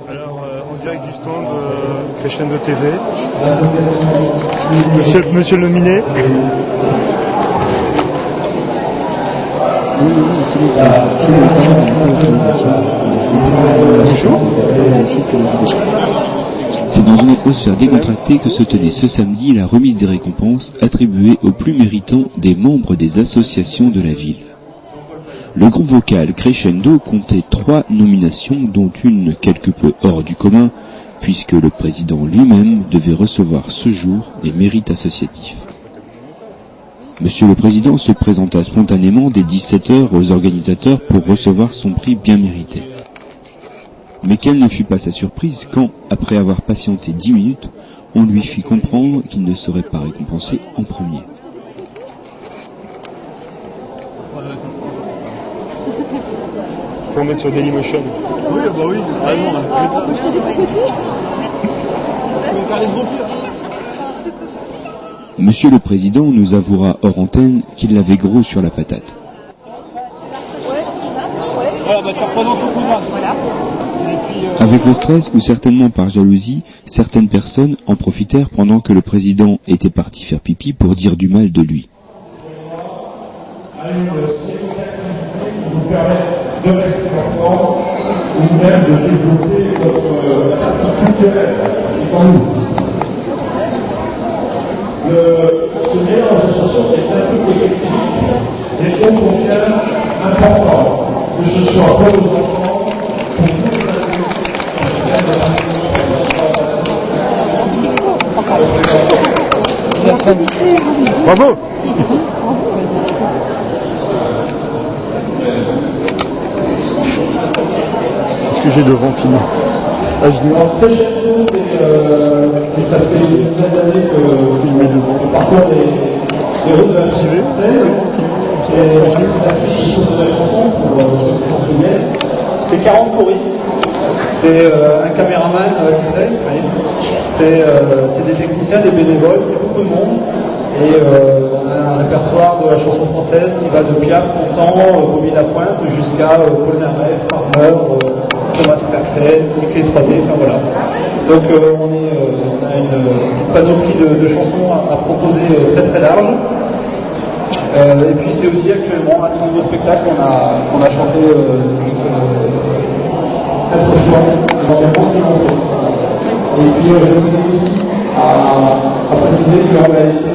Alors, en direct du stand Crescendo TV, monsieur le nominé. C'est dans une atmosphère décontractée que se tenait ce samedi la remise des récompenses attribuées aux plus méritants des membres des associations de la ville. Le groupe vocal Crescendo comptait 3 nominations, dont une quelque peu hors du commun, puisque le président lui-même devait recevoir ce jour les mérites associatifs. Monsieur le Président se présenta spontanément dès 17h aux organisateurs pour recevoir son prix bien mérité. Mais quelle ne fut pas sa surprise quand, après avoir patienté 10 minutes, on lui fit comprendre qu'il ne serait pas récompensé en premier. Pour mettre sur Dailymotion. Oui, bah oui. Ah non, on peut jeter des confettis. On va faire les gros pires. Monsieur le Président nous avouera hors antenne qu'il avait gros sur la patate. Ouais, bah tu représentes ton cousin. Voilà. Avec le stress ou certainement par jalousie, certaines personnes en profitèrent pendant que le président était parti faire pipi pour dire du mal de lui. De rester enfant ou même de développer votre partie culturelle en nous. Ce lien d'association est un peu collectif et donc on vient important que ce soit pour les enfants, pour tous les adultes. Bravo. Que j'ai devant film. Ah, je dis, en fait, ça fait une dizaine d'années que parfois les routes de la chanson française, c'est assez chose de la chanson, pour ceux qui s'en souviennent. C'est 40 choristes. C'est un caméraman qui fait, c'est des techniciens, des bénévoles, c'est beaucoup de monde. Et on a un répertoire de la chanson française qui va de Piaf, Contant, Bobby Lapointe jusqu'à Paul Naref, Farmer, Thomas Tercel, Clé 3D, enfin voilà. Donc on a une panoplie de chansons à proposer très très large. Et puis c'est aussi actuellement un nouveau spectacle qu'on a chanté 4 fois dans les morceaux. Et puis je voulais aussi à préciser qu'on a été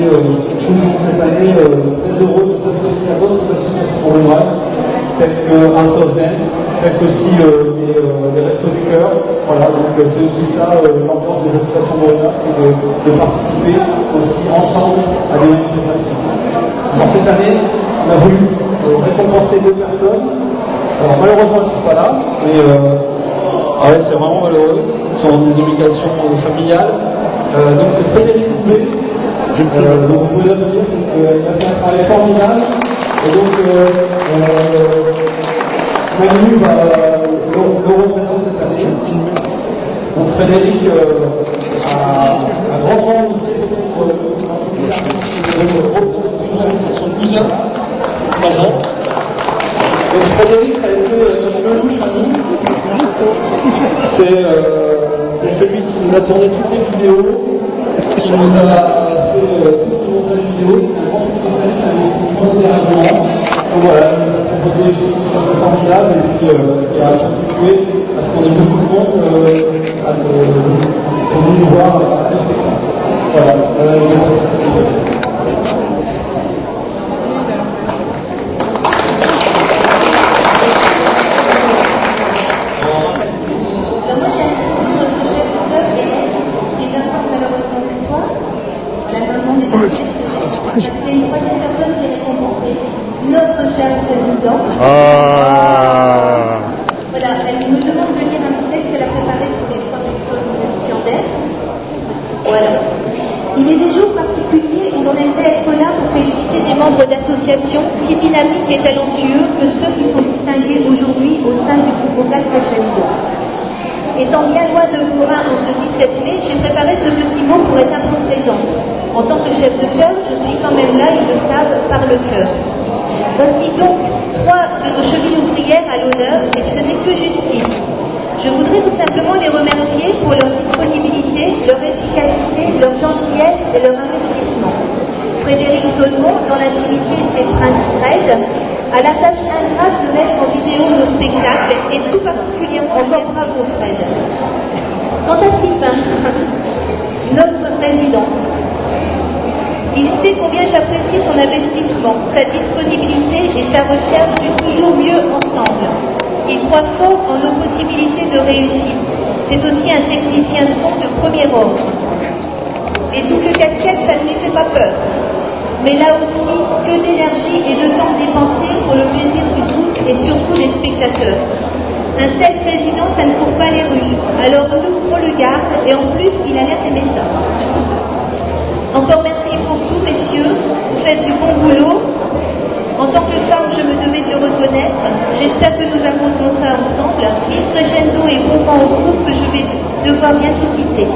toujours cette année très heureux de s'associer à d'autres associations pour le Noël, telles que Art of Dance, telles qu'aussi les Restos du Cœur. Voilà, donc c'est aussi ça l'ambiance des associations Bourguignonnes, c'est de participer aussi ensemble à des manifestations. Alors cette année, on a voulu récompenser 2 personnes. Alors malheureusement, ils ne sont pas là, mais c'est vraiment malheureux. Ils sont dans des obligations familiales. Donc c'est Frédéric Couvet. Donc vous pouvez l'applaudir parce qu'il a fait un travail formidable. Et donc Manu le représente cette année. Donc Frédéric a grandement misé pour son cousin, 3 ans. Donc Frédéric, ça a été notre lelouch à nous. C'est celui qui nous a tourné toutes les vidéos, qui nous a fait tout le montage vidéo, qui a rempli les services considérablement. Donc voilà, il nous a proposé aussi quelque chose de formidable et puis qui a contribué à ce qu'on ait beaucoup de monde qui sont venus nous voir à la spectacle. Voilà, C'est une 3e personne qui est récompensée, notre cher président. Voilà, elle me demande de lire un petit texte qu'elle a préparé pour les 3 personnes récipiendaires. Voilà. Il est des jours particuliers où l'on aimerait être là pour féliciter des membres d'associations si dynamiques et talentueux que ceux qui sont distingués aujourd'hui au sein du groupe vocal Crescendo. Étant bien loin de Bourrin en ce 17 mai, j'ai préparé ce petit mot pour être un peu présente. En tant que chef de chœur, je suis quand même là, ils le savent, par le cœur. Voici donc 3 de nos chevilles ouvrières à l'honneur, et ce n'est que justice. Je voudrais tout simplement les et sa recherche du toujours mieux ensemble. Il croit fort en nos possibilités de réussite. C'est aussi un technicien son de premier ordre. Les doubles casquettes, ça ne lui fait pas peur. Mais là aussi, que d'énergie et de temps dépensés pour le plaisir du groupe et surtout des spectateurs. Un tel président, ça ne court pas les rues. Alors nous, on le garde et en plus, il a l'air d'aimer ça. Encore merci pour tout, messieurs. Vous faites du bon boulot. En tant que femme, je me devais de le reconnaître. J'espère que nous arroserons ça ensemble. Vive Crescendo et bon vent au groupe que je vais devoir bientôt quitter.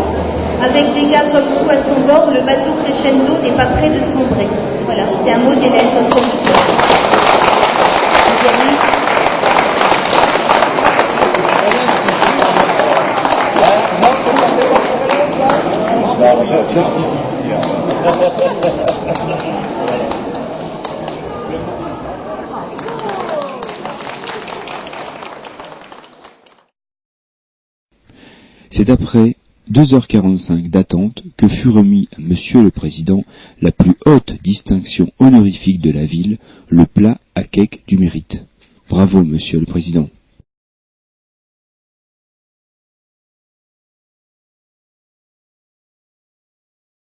Avec des gars comme vous à son bord, le bateau Crescendo n'est pas près de sombrer. Voilà, c'est un mot d'Hélène quand on dit. C'est après 2h45 d'attente que fut remis à Monsieur le Président la plus haute distinction honorifique de la ville, le plat à cake du mérite. Bravo, Monsieur le Président.